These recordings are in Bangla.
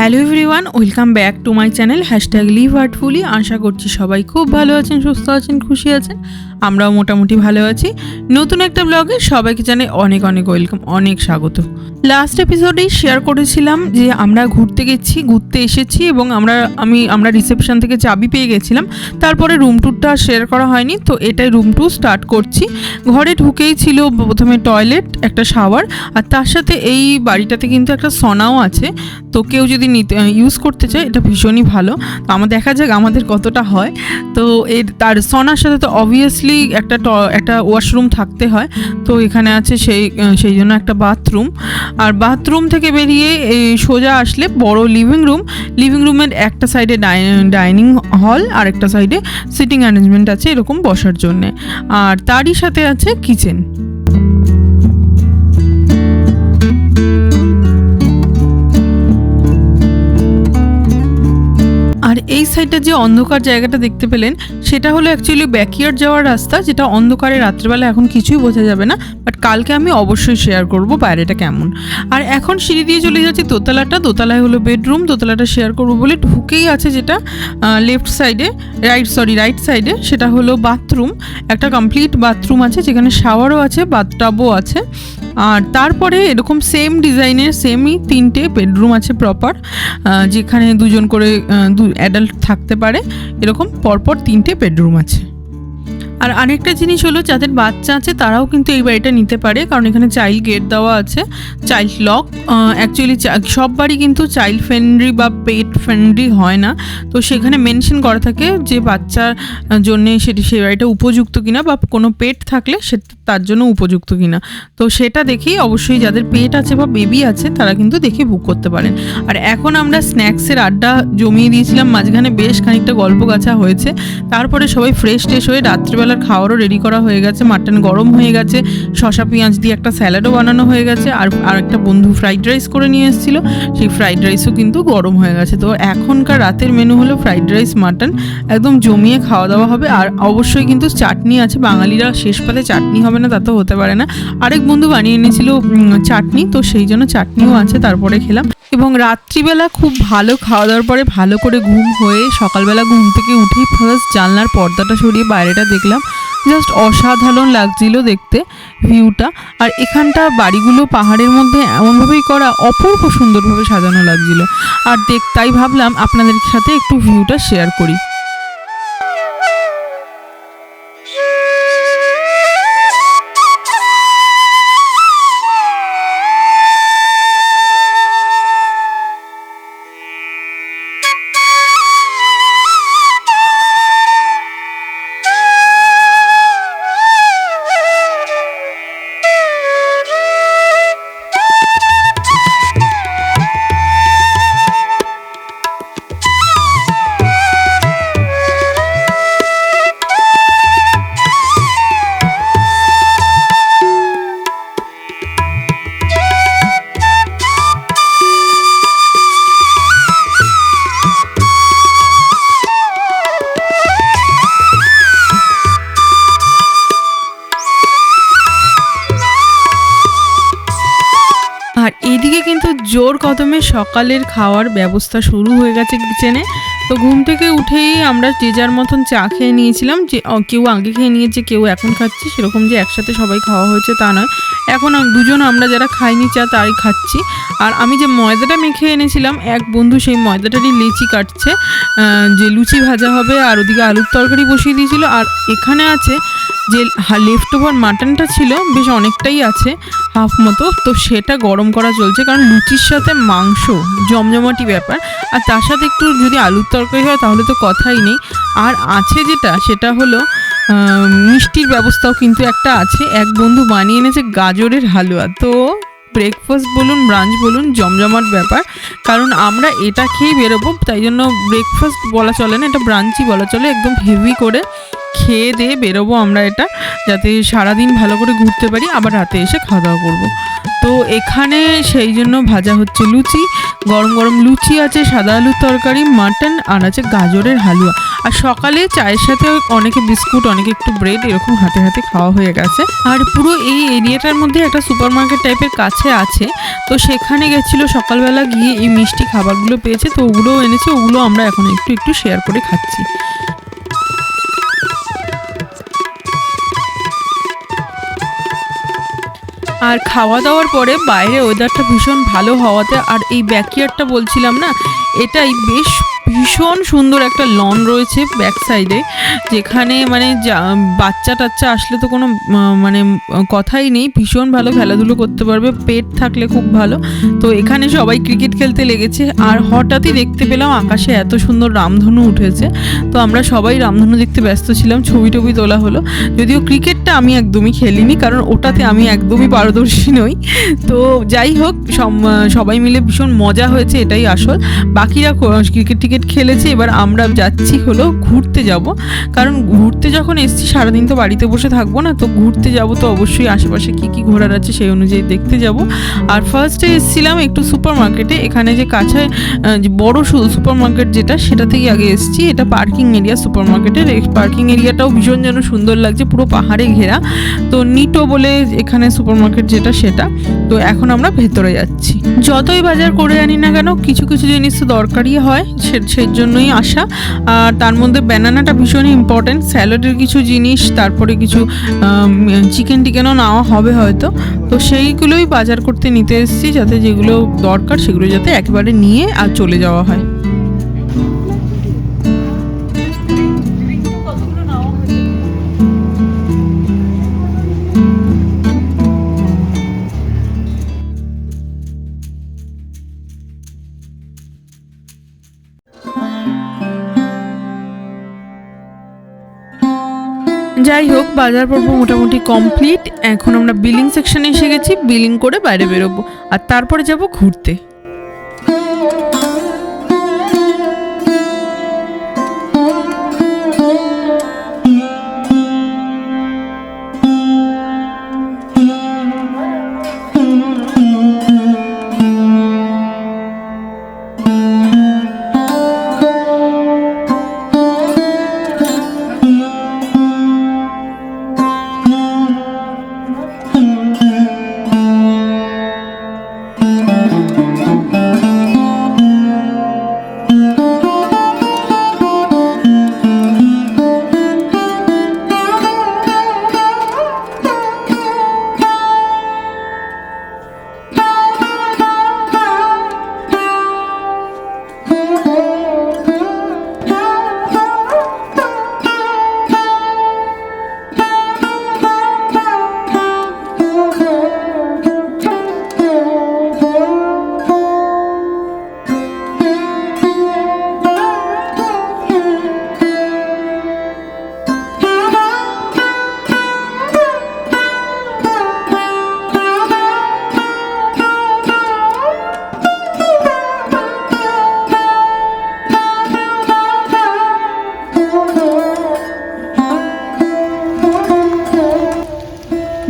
Hello everyone, welcome back to my channel live heartfully. আশা করছি সবাই খুব ভালো আছেন, সুস্থ আছেন, খুশি আছেন। আমরাও মোটামুটি ভালো আছি। নতুন একটা ব্লগে সবাইকে জানাই অনেক অনেক ওয়েলকাম, অনেক স্বাগত। লাস্ট এপিসোডেই শেয়ার করেছিলাম যে আমরা ঘুরতে এসেছি এবং আমরা রিসেপশন থেকে চাবি পেয়ে গেছিলাম। তারপরে রুম ট্যুরটা শেয়ার করা হয়নি, তো এটাই রুম ট্যুর স্টার্ট করছি। ঘরে ঢুকেই ছিল প্রথমে টয়লেট, একটা শাওয়ার, আর তার সাথে এই বাড়িটাতে কিন্তু একটা সনাও আছে। তো কেউ যদি ইউজ করতে চায় এটা ভীষণই ভালো। তো আমার দেখা যাক আমাদের কতটা হয়। তো তার সনার সাথে তো অবভিয়াসলি একটা ওয়াশরুম থাকতে হয়। তো এখানে আছে সেই জন্য একটা বাথরুম। আর বাথরুম থেকে বেরিয়ে সোজা আসলে বড় লিভিং রুমের একটা সাইডে ডাইনিং হল আর একটা সাইডে সিটিং অ্যারেঞ্জমেন্ট আছে এরকম বসার জন্যে। আর তারই সাথে আছে কিচেন। আর এই সাইডটা যে অন্ধকার জায়গাটা দেখতে পেলেন সেটা হলো অ্যাকচুয়ালি ব্যাকইয়ার্ড যাওয়ার রাস্তা, যেটা অন্ধকারে রাত্রেবেলা এখন কিছুই বোঝা যাবে না, বাট কালকে আমি অবশ্যই শেয়ার করব বাইরেটা কেমন। আর এখন সিঁড়ি দিয়ে চলে যাচ্ছি দোতলায় হলো বেডরুম। দোতলাটা শেয়ার করব বলে ঢুকেই আছে যেটা রাইট সাইডে সেটা হলো বাথরুম। একটা কমপ্লিট বাথরুম আছে যেখানে শাওয়ারও আছে, বাথটাবও আছে। আর তারপরে এরকম সেম ডিজাইনের সেমই 3টে বেডরুম আছে প্রপার, যেখানে দুজন করে অ্যাডাল্ট থাকতে পারে। এরকম পরপর 3টে বেডরুম আছে। আর আরেকটা জিনিস হলো, যাদের বাচ্চা আছে তারাও কিন্তু এই বাড়িটা নিতে পারে, কারণ এখানে চাইল্ড গেট দেওয়া আছে, চাইল্ড লক। অ্যাকচুয়ালি সব বাড়ি কিন্তু চাইল্ড ফ্রেন্ডলি বা পেট ফ্রেন্ডলি হয় না, তো সেখানে মেনশন করা থাকে যে বাচ্চার জন্যে সেই বাড়িটা উপযুক্ত কিনা, বা কোনো পেট থাকলে তার জন্য উপযুক্ত কিনা। তো সেটা দেখেই অবশ্যই যাদের পেট আছে বা বেবি আছে তারা কিন্তু দেখে বুক করতে পারেন। আর এখন আমরা স্ন্যাক্সের আড্ডা জমিয়ে দিয়েছিলাম, মাঝখানে বেশ খানিকটা গল্প গাছা হয়েছে। তারপরে সবাই ফ্রেশ হয়ে রাত্রিবেলার খাওয়ারও রেডি করা হয়ে গেছে। মাটন গরম হয়ে গেছে, শসা পেঁয়াজ দিয়ে একটা স্যালাডও বানানো হয়ে গেছে। আর একটা বন্ধু ফ্রাইড রাইস করে নিয়ে এসেছিল, সেই ফ্রাইড রাইসও কিন্তু গরম হয়ে গেছে। তো এখনকার রাতের মেনু হলো ফ্রাইড রাইস, মাটন, একদম জমিয়ে খাওয়া দাওয়া হবে। আর অবশ্যই কিন্তু চাটনি আছে, বাঙালিরা শেষ পাতে চাটনি হবে না তা তো হতে পারে না। আরেক বন্ধু বানিয়ে এনেছিল চাটনি, তো সেই জন্য চাটনিও আছে। তারপরে খেলাম এবং রাত্রিবেলা খুব ভালো খাওয়া দাওয়ার পরে ভালো করে ঘুম হয়ে সকালবেলা ঘুম থেকে উঠেই ফার্স্ট জানলার পর্দাটা সরিয়ে বাইরেটা দেখলাম। জাস্ট অসাধারণ লাগছিল দেখতে ভিউটা। আর এখানটা বাড়িগুলো পাহাড়ের মধ্যে এমনভাবেই করা, অপূর্ব সুন্দরভাবে সাজানো লাগছিল। আর তাই ভাবলাম আপনাদের সাথে একটু ভিউটা শেয়ার করি। আর এইদিকে কিন্তু জোর কদমে সকালের খাওয়ার ব্যবস্থা শুরু হয়ে গেছে কিচেনে। তো ঘুম থেকে উঠেই আমরা যে যার মতন চা খেয়ে নিয়েছিলাম, যে কেউ আগে খেয়ে নিয়েছে, কেউ এখন খাচ্ছি, সেরকম যে একসাথে সবাই খাওয়া হয়েছে তা নয়। এখন আমরা যারা খাইনি চা তাই খাচ্ছি। আর আমি যে ময়দাটা মেখে এনেছিলাম, এক বন্ধু সেই ময়দাটারই লেচি কাটছে, যে লুচি ভাজা হবে। আর ওদিকে আলুর তরকারি বসিয়ে দিয়েছিল। আর এখানে আছে যে লেফট ওভার মাটনটা ছিল, বেশ অনেকটাই আছে, হাফ মতো, তো সেটা গরম করা চলছে, কারণ লুচির সাথে মাংস জমজমাটি ব্যাপার। আর তার সাথে একটু যদি আলুর তরকারি হয় তাহলে তো কথাই নেই। আর আছে সেটা হলো মিষ্টির ব্যবস্থাও কিন্তু একটা আছে। এক বন্ধু বানিয়ে এনেছে গাজরের হালুয়া। তো ব্রেকফাস্ট বলুন ব্রাঞ্চ বলুন জমজমাট ব্যাপার, কারণ আমরা এটা খেয়েই বেরোবো, তাই জন্য ব্রেকফাস্ট বলা চলে না, এটা ব্রাঞ্চই বলা চলে। একদম হেভি করে খেয়ে দিয়ে বেরোবো আমরা এটা, যাতে সারাদিন ভালো করে ঘুরতে পারি, আবার রাতে এসে খাওয়া দাওয়া করবো। তো এখানে সেই জন্য ভাজা হচ্ছে লুচি, গরম গরম লুচি আছে, সাদা আলুর তরকারি, মাটন, আর আছে গাজরের হালুয়া। আর সকালে চায়ের সাথে অনেকে বিস্কুট, অনেকে একটু ব্রেড, এরকম হাতে হাতে খাওয়া হয়ে গেছে। আর পুরো এই এরিয়াটার মধ্যে একটা সুপার মার্কেট টাইপের কাছে আছে, তো সেখানে গেছিলো সকালবেলা, গিয়ে এই মিষ্টি খাবারগুলো পেয়েছে, তো ওগুলোও এনেছে, ওগুলো আমরা এখন একটু একটু শেয়ার করে খাচ্ছি। আর খাওয়া দাওয়ার পরে বাইরে ওয়েদারটা ভীষণ ভালো হওয়াতে, আর এই ব্যাকইয়ার্ডটা বলছিলাম না, এটাই বেশ ভীষণ সুন্দর একটা লন রয়েছে ব্যাক সাইডে, যেখানে মানে বাচ্চা টাচ্চা আসলে তো কোনো মানে কথাই নেই, ভীষণ ভালো খেলাধুলো করতে পারবে, পেট থাকলে খুব ভালো। তো এখানে সবাই ক্রিকেট খেলতে লেগেছে, আর হঠাৎই দেখতে পেলাম আকাশে এত সুন্দর রামধনু উঠেছে, তো আমরা সবাই রামধনু দেখতে ব্যস্ত ছিলাম, ছবি টবি তোলা হলো। যদিও ক্রিকেটটা আমি একদমই খেলিনি, কারণ ওটাতে আমি একদমই পারদর্শী নই। তো যাই হোক, সবাই মিলে ভীষণ মজা হয়েছে, এটাই আসল। বাকিরা ক্রিকেট টিকেট খেলেছে, এবার আমরা যাচ্ছি হলো ঘুরতে যাব, কারণ ঘুরতে যখন এসছি সারাদিন তো বাড়িতে বসে থাকবো না, তো ঘুরতে যাব তো অবশ্যই আশেপাশে কী কী ঘোরার আছে সেই অনুযায়ী দেখতে যাব। আর ফার্স্টে এসেছিলাম একটু সুপার মার্কেটে, এখানে যে কাছে যে বড় সুপার মার্কেট যেটা, সেটা থেকে আগে এসেছি। এটা পার্কিং এরিয়া সুপার মার্কেটের, এই পার্কিং এরিয়াটাও ভীষণ যেন সুন্দর লাগছে, পুরো পাহাড়ে ঘেরা। তো নিটো বলে এখানে সুপার মার্কেট যেটা, সেটা। তো এখন আমরা ভেতরে যাচ্ছি। যতই বাজার করে আনি না কেন, কিছু কিছু জিনিস তো দরকারই হয়, সেই জন্যই আসা। আর তার মধ্যে ব্যানানাটা ভীষণই ইম্পর্টেন্ট, স্যালাডের কিছু জিনিস, তারপরে কিছু চিকেন টিকেনও নেওয়া হবে হয়তো, তো সেইগুলোই বাজার করতে নিতে এসেছি, যাতে যেগুলো দরকার সেগুলো যাতে একেবারে নিয়ে আর চলে যাওয়া হয়। যাই হোক, বাজার পর্ব মোটামুটি কমপ্লিট। এখন আমরা বিলিং সেকশনে এসে গেছি, বিলিং করে বাইরে বেরোবো, আর তারপরে যাব ঘুরতে।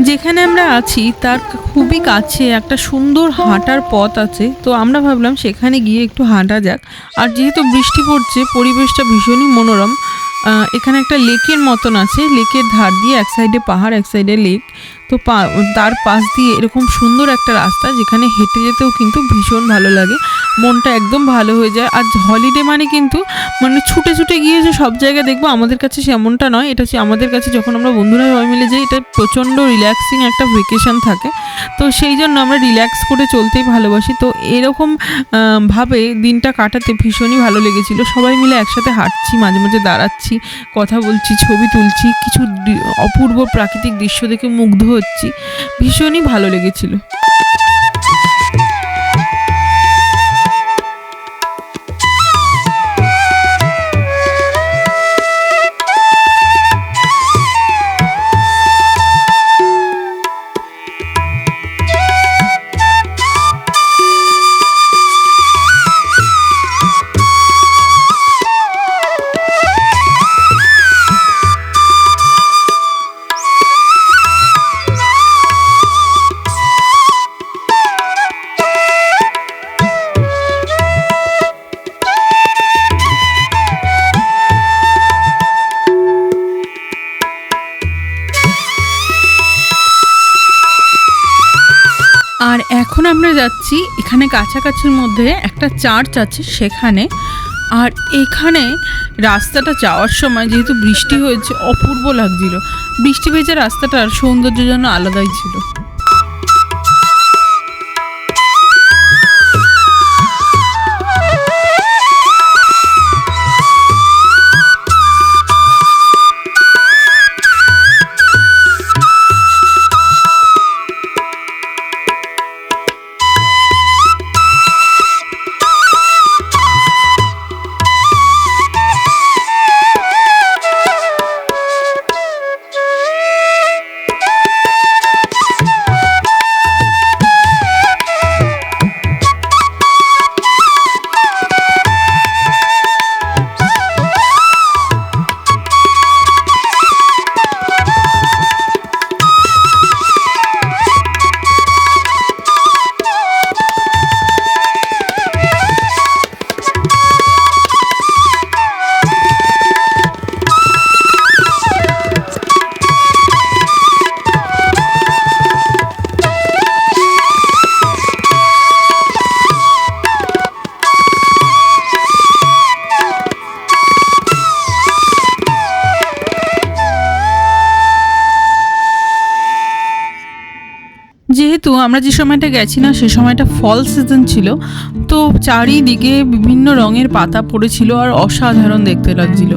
যেখানে আমরা আছি তার খুবই কাছে একটা সুন্দর হাঁটার পথ আছে, তো আমরা ভাবলাম সেখানে গিয়ে একটু হাঁটা যাক। আর যেহেতু বৃষ্টি পড়ছে, পরিবেশটা ভীষণই মনোরম। এখানে একটা লেকের মতন আছে, লেকের ধার দিয়ে এক সাইডে পাহাড়, এক সাইডে লেক, তো তার পাশ দিয়ে এরকম সুন্দর একটা রাস্তা, যেখানে হেঁটে যেতেও কিন্তু ভীষণ ভালো লাগে, মনটা একদম ভালো হয়ে যায়। আর হলিডে মানে কিন্তু মানে ছুটে ছুটে গিয়ে যে সব জায়গায় দেখবো, আমাদের কাছে সেমনটা নয়। এটা হচ্ছে আমাদের কাছে যখন আমরা বন্ধুরা সবাই মিলে যাই, এটা প্রচণ্ড রিল্যাক্সিং একটা ভেকেশন থাকে, তো সেই জন্য আমরা রিল্যাক্স করে চলতেই ভালোবাসি। তো এরকম ভাবে দিনটা কাটাতে ভীষণই ভালো লেগেছিল। সবাই মিলে একসাথে হাঁটছি, মাঝে মাঝে দাঁড়াচ্ছি, কথা বলছি, ছবি তুলছি, কিছু অপূর্ব প্রাকৃতিক দৃশ্য দেখে মুগ্ধ হচ্ছি, ভীষণই ভালো লেগেছিল। আর এখন আমরা যাচ্ছি এখানে কাছাকাছির মধ্যে একটা চার্চ আছে সেখানে। আর এখানে রাস্তাটা যাওয়ার সময় যেহেতু বৃষ্টি হয়েছে অপূর্ব লাগছিল, বৃষ্টি ভেজা রাস্তাটার সৌন্দর্য যেন আলাদাই ছিল। যেহেতু আমরা যে সময়টা গেছি না সে সময়টা ফল সিজন ছিল, তো চারিদিকে বিভিন্ন রঙের পাতা পড়েছিল আর অসাধারণ দেখতে লাগছিল।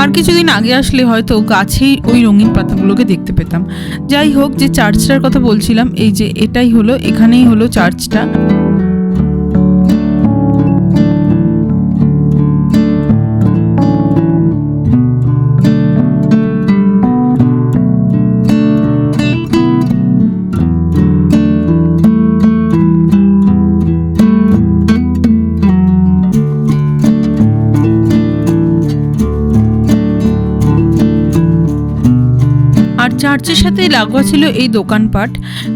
আর কিছুদিন আগে আসলে হয়তো গাছেই ওই রঙিন পাতাগুলোকে দেখতে পেতাম। যাই হোক, যে চার্চটার কথা বলছিলাম, এই যে এটাই হলো, এখানেই হলো চার্চটা। চার্চের সাথে লাগোয়া ছিল এই দোকানপাট।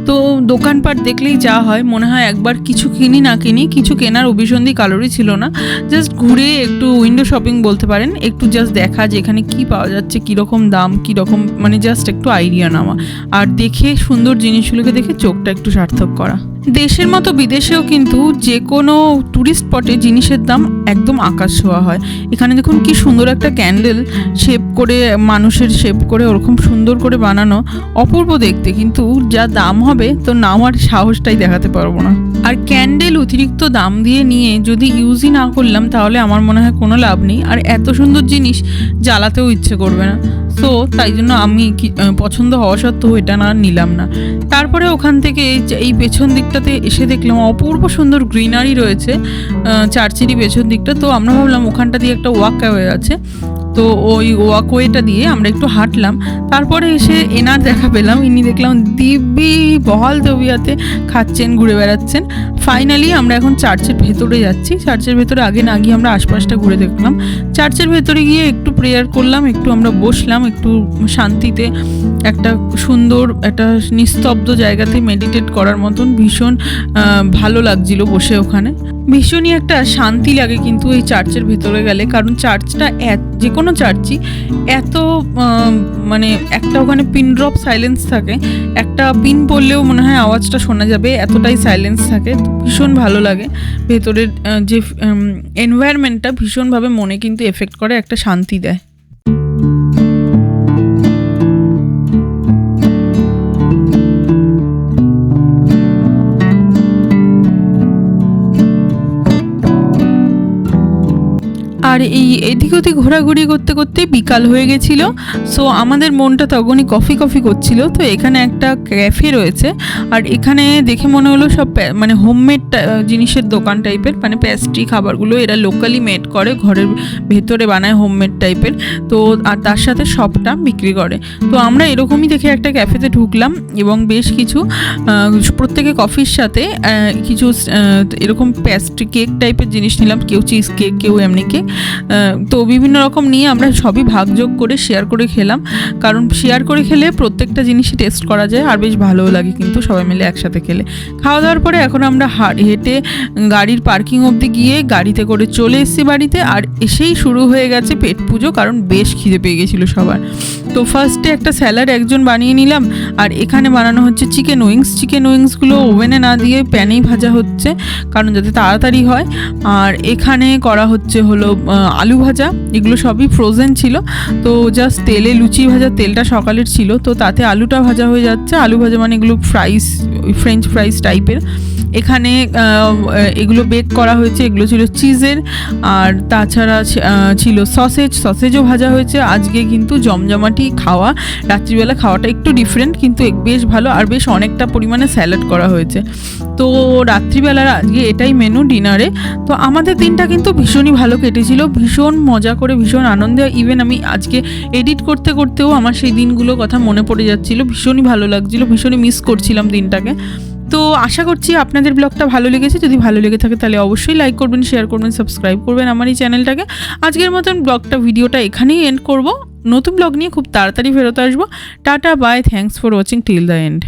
তো দোকানপাট দেখলেই যা হয়, মনে হয় একবার কিছু কিনি না কিনি, কিছু কেনার অভিসন্ধি কালোরই ছিল না। জাস্ট ঘুরে একটু উইন্ডো শপিং বলতে পারেন, একটু জাস্ট দেখা যে এখানে কী পাওয়া যাচ্ছে, কীরকম দাম, কীরকম, মানে জাস্ট একটু আইডিয়া নেওয়া আর দেখে সুন্দর জিনিসগুলোকে দেখে চোখটা একটু সার্থক করা। দেশের মতো বিদেশেও কিন্তু যে কোনো ট্যুরিস্ট স্পটে জিনিসের দাম একদম আকাশ ছোঁয়া হয়। এখানে দেখুন কি সুন্দর একটা ক্যান্ডেল শেপ করে, মানুষের শেপ করে ওরকম সুন্দর করে বানানো, অপূর্ব দেখতে, কিন্তু যা দাম হবে তো নেওয়ার সাহসটাই দেখাতে পারবো না। আর ক্যান্ডেল অতিরিক্ত দাম দিয়ে নিয়ে যদি ইউজই না করলাম তাহলে আমার মনে হয় কোনো লাভ নেই, আর এত সুন্দর জিনিস জ্বালাতেও ইচ্ছে করবে না। তো তাই জন্য আমি পছন্দ হওয়া সত্ত্বেও এটা না নিলাম না। তারপরে ওখান থেকে এই পেছন দিকটাতে এসে দেখলাম অপূর্ব সুন্দর গ্রিনারি রয়েছে চার্চেরই পেছন দিকটা। তো আমরা ভাবলাম ওখানটা দিয়ে একটা ওয়াকওয়ে আছে, তো ওই ওয়াকওয়েটা দিয়ে আমরা একটু হাঁটলাম। তারপরে এসে এনার দেখা পেলাম, ইনি দেখলাম দিব্যি বহাল তবিয়াতে খাচ্ছেন, ঘুরে বেড়াচ্ছেন। ফাইনালি আমরা এখন চার্চের ভেতরে যাচ্ছি। চার্চের ভেতরে আগে না গিয়ে আমরা আশপাশটা ঘুরে দেখলাম। চার্চের ভেতরে গিয়ে একটু প্রেয়ার করলাম, একটু আমরা বসলাম একটু শান্তিতে, একটা সুন্দর একটা নিস্তব্ধ জায়গাতে মেডিটেট করার মতন ভীষণ ভালো লাগছিল বসে ওখানে। ভীষণই একটা শান্তি লাগে কিন্তু এই চার্চের ভেতরে গেলে, কারণ চার্চটা যে কোনো চার্চই এত মানে একটা ওখানে পিন ড্রপ সাইলেন্স থাকে, একটা পিন পড়লেও মনে হয় আওয়াজটা শোনা যাবে, এতটাই সাইলেন্স থাকে। ভীষণ ভালো লাগে ভেতরের যে এনভায়রনমেন্টটা, ভীষণভাবে মনে কিন্তু এফেক্ট করে, একটা শান্তি দেয়। আর এদিক ওদিক ঘোরাঘুরি করতে করতে বিকাল হয়ে গেছিলো। সো আমাদের মনটা তখনই কফি কফি করছিল। তো এখানে একটা ক্যাফে রয়েছে, আর এখানে দেখে মনে হলো সব মানে হোমমেড জিনিসের দোকান টাইপের, মানে পেস্ট্রি খাবারগুলো এরা লোকালি মেড করে, ঘরের ভেতরে বানায় হোমমেড টাইপের। তো আর তার সাথে সবটা বিক্রি করে। তো আমরা এরকমই দেখে একটা ক্যাফেতে ঢুকলাম এবং বেশ কিছু প্রত্যেকে কফির সাথে কিছু এরকম পেস্ট্রি কেক টাইপের জিনিস নিলাম, কেউ চিজ কেক, কেউ এমনি কেক। তো বিভিন্ন রকম নিয়ে আমরা সবই ভাগযোগ করে শেয়ার করে খেলাম, কারণ শেয়ার করে খেলে প্রত্যেকটা জিনিসই টেস্ট করা যায় আর বেশ ভালোও লাগে কিন্তু সবাই মিলে একসাথে খেলে। খাওয়া দাওয়ার পরে এখন আমরা হেঁটে গাড়ির পার্কিং অবধি গিয়ে গাড়িতে করে চলে এসেছি বাড়িতে। আর এসেই শুরু হয়ে গেছে পেট পুজো, কারণ বেশ খিদে পেয়ে গেছিলো সবার। তো ফার্স্টে একটা স্যালাড একজন বানিয়ে নিলাম, আর এখানে বানানো হচ্ছে চিকেন উইংসগুলো ওভেনে না দিয়ে প্যানেই ভাজা হচ্ছে, কারণ যাতে তাড়াতাড়ি হয়। আর এখানে করা হচ্ছে হলো আলু ভাজা, এগুলো সবই ফ্রোজেন ছিল, তো জাস্ট তেলে লুচি ভাজার তেলটা সকালের ছিল, তো তাতে আলুটা ভাজা হয়ে যাচ্ছে। আলু ভাজা মানে এগুলো ফ্রেঞ্চ ফ্রাইস টাইপের। এখানে এগুলো বেক করা হয়েছে, এগুলো ছিল চিজের, আর তাছাড়া ছিল সসেজও ভাজা হয়েছে। আজকে কিন্তু জমজমাটি খাওয়া, রাত্রিবেলা খাওয়াটা একটু ডিফারেন্ট, কিন্তু বেশ ভালো, আর বেশ অনেকটা পরিমাণে স্যালাড করা হয়েছে। তো রাত্রিবেলার আজকে এটাই মেনু ডিনারে। তো আমাদের দিনটা কিন্তু ভীষণই ভালো কেটেছিল, ভীষণ মজা করে, ভীষণ আনন্দে। ইভেন আমি আজকে এডিট করতে করতেও আমার সেই দিনগুলো কথা মনে পড়ে যাচ্ছিলো, ভীষণই ভালো লাগছিলো, ভীষণই মিস করছিলাম দিনটাকে। তো আশা করছি আপনাদের ব্লগটা ভালো লেগেছে। যদি ভালো লেগে থাকে তাহলে অবশ্যই লাইক করবেন, শেয়ার করবেন, সাবস্ক্রাইব করবেন আমার এই চ্যানেলটাকে। আজকের মতন ভিডিওটা এখানেই এন্ড করব। নতুন ব্লগ নিয়ে খুব তাড়াতাড়ি ফেরত আসবো। Tata, bye, thanks for watching till the and.